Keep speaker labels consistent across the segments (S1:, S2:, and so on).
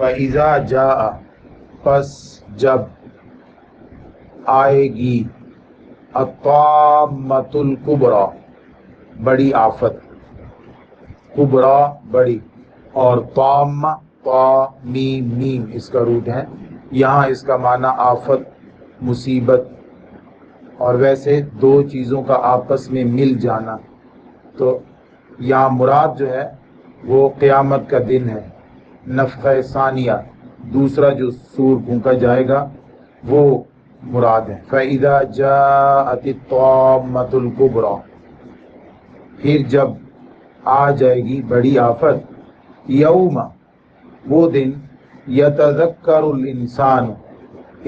S1: فَإِذَا جَاءَ پس جب آئے گی الطامۃ الکبریٰ بڑی آفت، کبریٰ بڑی، اور طامہ طا میم میم اس کا روٹ ہے، یہاں اس کا معنی آفت، مصیبت، اور ویسے دو چیزوں کا آپس میں مل جانا، تو یہاں مراد جو ہے وہ قیامت کا دن ہے، نفخہ ثانیہ، دوسرا جو سور پھونکا جائے گا وہ مراد ہے۔ فَإِذَا جَاءَتِ الطَّامَّةُ الْكُبْرَى، پھر جب آ جائے گی بڑی آفت، یوم وہ دن، یتذکر الانسان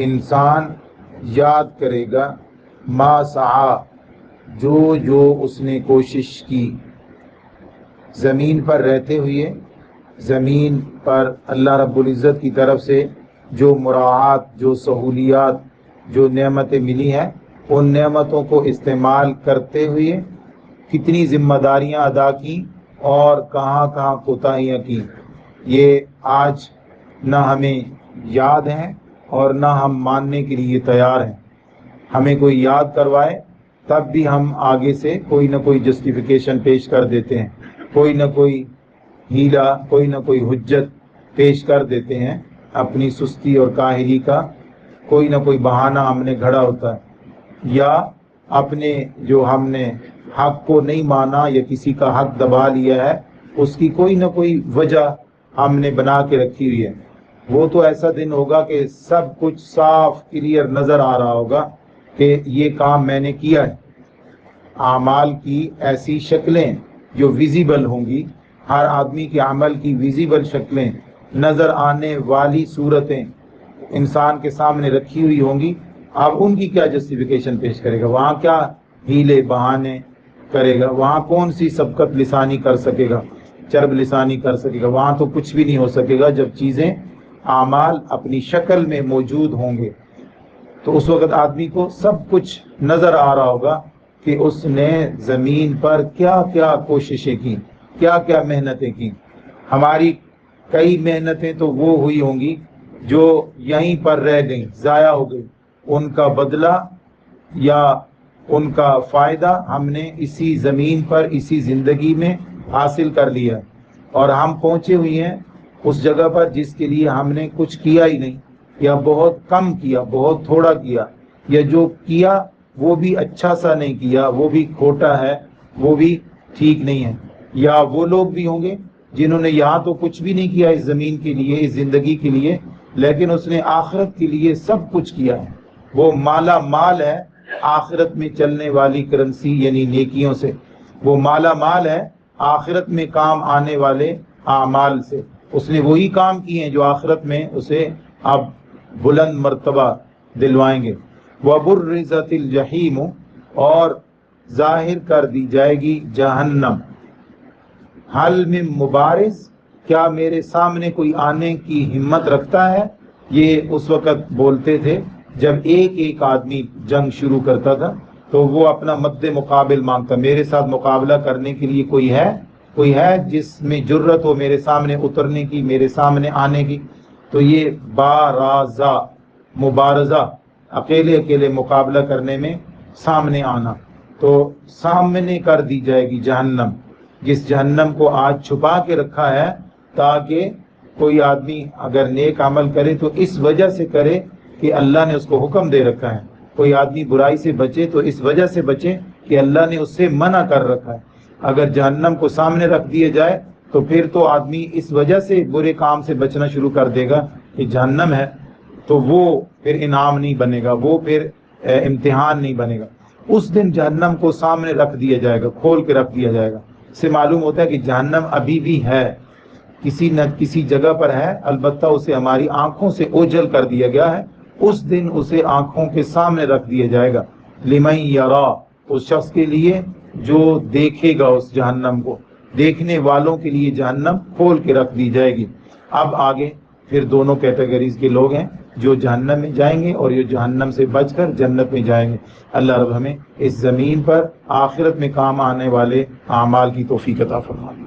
S1: انسان یاد کرے گا، ما سعی جو اس نے کوشش کی، زمین پر رہتے ہوئے زمین پر اللہ رب العزت کی طرف سے جو مراعات، جو سہولیات، جو نعمتیں ملی ہیں، ان نعمتوں کو استعمال کرتے ہوئے کتنی ذمہ داریاں ادا کی اور کہاں کہاں کوتاہیاں کی، یہ آج نہ ہمیں یاد ہیں اور نہ ہم ماننے کے لیے تیار ہیں۔ ہمیں کوئی یاد کروائے تب بھی ہم آگے سے کوئی نہ کوئی جسٹیفیکیشن پیش کر دیتے ہیں، کوئی نہ کوئی ہیلا، کوئی نہ کوئی حجت پیش کر دیتے ہیں، اپنی سستی اور کاہلی کا کوئی نہ کوئی بہانہ ہم نے گھڑا ہوتا ہے، یا اپنے جو ہم نے حق کو نہیں مانا یا کسی کا حق دبا لیا ہے اس کی کوئی نہ کوئی وجہ ہم نے بنا کے رکھی ہوئی ہے۔ وہ تو ایسا دن ہوگا کہ سب کچھ صاف کلیئر نظر آ رہا ہوگا کہ یہ کام میں نے کیا ہے۔ اعمال کی ایسی شکلیں جو ویزیبل ہوں گی، ہر آدمی کے عمل کی ویزیبل شکلیں، نظر آنے والی صورتیں انسان کے سامنے رکھی ہوئی ہوں گی، اب ان کی کیا جسٹیفیکیشن پیش کرے گا؟ وہاں کیا ہیلے بہانے کرے گا؟ وہاں کون سی سبقت لسانی کر سکے گا، چرب لسانی کر سکے گا؟ وہاں تو کچھ بھی نہیں ہو سکے گا جب چیزیں، اعمال اپنی شکل میں موجود ہوں گے۔ تو اس وقت آدمی کو سب کچھ نظر آ رہا ہوگا کہ اس نے زمین پر کیا کیا کوششیں کی، کیا کیا محنتیں کی۔ ہماری کئی محنتیں تو وہ ہوئی ہوں گی جو یہیں پر رہ گئیں، ضائع ہو گئی، ان کا بدلہ یا ان کا فائدہ ہم نے اسی زمین پر، اسی زندگی میں حاصل کر لیا، اور ہم پہنچے ہوئے ہیں اس جگہ پر جس کے لیے ہم نے کچھ کیا ہی نہیں، یا بہت کم کیا، بہت تھوڑا کیا، یا جو کیا وہ بھی اچھا سا نہیں کیا، وہ بھی کھوٹا ہے، وہ بھی ٹھیک نہیں ہے۔ یا وہ لوگ بھی ہوں گے جنہوں نے یہاں تو کچھ بھی نہیں کیا اس زمین کے لیے، اس زندگی کے لیے، لیکن اس نے آخرت کے لیے سب کچھ کیا ہے، وہ مالا مال ہے آخرت میں چلنے والی کرنسی یعنی نیکیوں سے، وہ مالا مال ہے آخرت میں کام آنے والے اعمال سے، اس نے وہی کام کیے ہیں جو آخرت میں اسے اب بلند مرتبہ دلوائیں گے۔ وَبُرِّزَتِ الْجَحِيمُ، اور ظاہر کر دی جائے گی جہنم۔ حل من مبارز، کیا میرے سامنے کوئی آنے کی ہمت رکھتا ہے؟ یہ اس وقت بولتے تھے جب ایک ایک آدمی جنگ شروع کرتا تھا تو وہ اپنا مد مقابل مانگتا، میرے ساتھ مقابلہ کرنے کے لیے کوئی ہے جس میں جرت ہو میرے سامنے اترنے کی، میرے سامنے آنے کی؟ تو یہ بارازہ، مبارزہ، اکیلے اکیلے مقابلہ کرنے میں سامنے آنا، تو سامنے کر دی جائے گی جہنم، جس جہنم کو آج چھپا کے رکھا ہے تاکہ کوئی آدمی اگر نیک عمل کرے تو اس وجہ سے کرے کہ اللہ نے اس کو حکم دے رکھا ہے، کوئی آدمی برائی سے بچے تو اس وجہ سے بچے کہ اللہ نے اس سے منع کر رکھا ہے۔ اگر جہنم کو سامنے رکھ دیا جائے تو پھر تو آدمی اس وجہ سے برے کام سے بچنا شروع کر دے گا کہ جہنم ہے، تو وہ پھر انعام نہیں بنے گا، وہ پھر امتحان نہیں بنے گا۔ اس دن جہنم کو سامنے رکھ دیا جائے گا، کھول کے رکھ دیا جائے گا۔ اس سے معلوم ہوتا ہے کہ جہنم ابھی بھی ہے، کسی نہ کسی جگہ پر ہے، البتہ اسے ہماری آنکھوں سے اوجھل کر دیا گیا ہے۔ اس دن اسے آنکھوں کے سامنے رکھ دیا جائے گا، لمن یرا، اس شخص کے لیے جو دیکھے گا، اس جہنم کو دیکھنے والوں کے لیے جہنم کھول کے رکھ دی جائے گی۔ اب آگے پھر دونوں کیٹیگریز کے لوگ ہیں، جو جہنم میں جائیں گے اور یہ جہنم سے بچ کر جنت میں جائیں گے۔ اللہ رب ہمیں اس زمین پر آخرت میں کام آنے والے اعمال کی توفیق عطا فرمائے۔